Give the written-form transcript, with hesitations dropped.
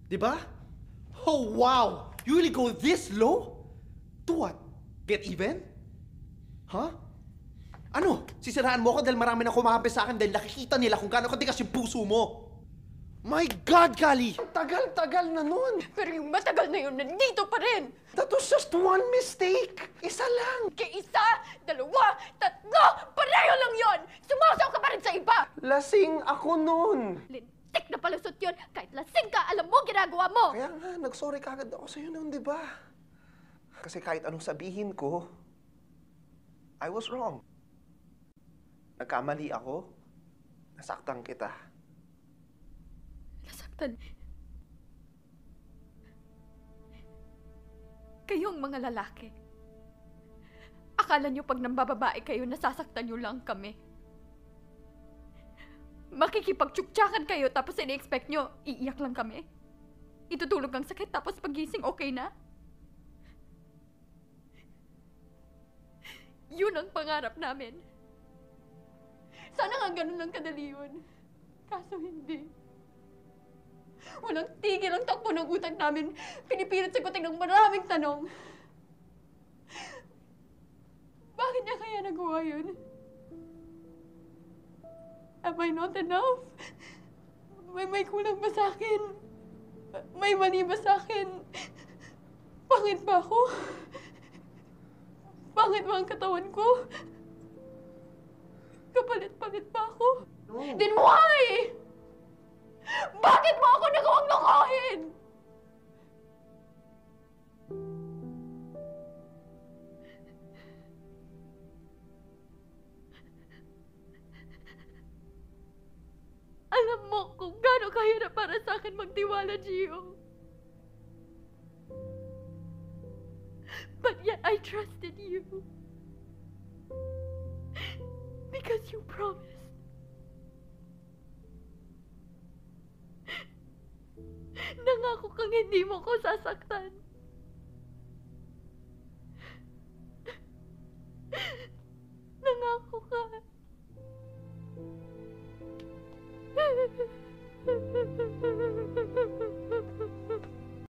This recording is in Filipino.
Diba? Oh, wow! You really go this low? To what? Get even? Huh? Ano? Sisiraan mo ako dahil marami na kumakampi sa akin dahil nakikita nila kung gaano katigas yung puso mo. My God, Kali! Tagal-tagal na nun. Pero yung matagal na yun, nandito pa rin! That was just one mistake. Isa lang. Isa, dalawa, tatlo, pareho lang yon! Sumasaw ka pa rin sa iba! Lasing ako nun. Lintik na palusot yun! Kahit lasing ka, alam mo ginagawa mo! Kaya nga, nag-sorry kagad ako sa'yo noon, di ba? Kasi kahit anong sabihin ko, I was wrong. Nagkamali ako. Nasaktan kita. Nasaktan. Kayong mga lalaki. Akala nyo pag nambababae kayo, nasasaktan nyo lang kami. Makikipagtsuktsakan kayo tapos ini-expect nyo, iiyak lang kami. Itutulog ang sakit tapos pagising okay na. Yun ang pangarap namin. Sana nga ganun lang kadali yun. Kaso hindi. Walang tigil ang takbo ng utak namin. Pinipilit sagutin ng maraming tanong. Bakit niya kaya nagawa yun? Am I not enough? May kulang ba sa akin? May mali ba sa akin? Pangit ba ako? Pangit ba ang katawan ko? Kapalit-palit ba ako? No. Then why? Bakit mo ako nagawang lokohin? Alam mo kung gaano kahirap para sa akin magtiwala, Gio. But yet I trusted you. Because you promised. Nangako kang hindi mo ko sasaktan. Nangako ka.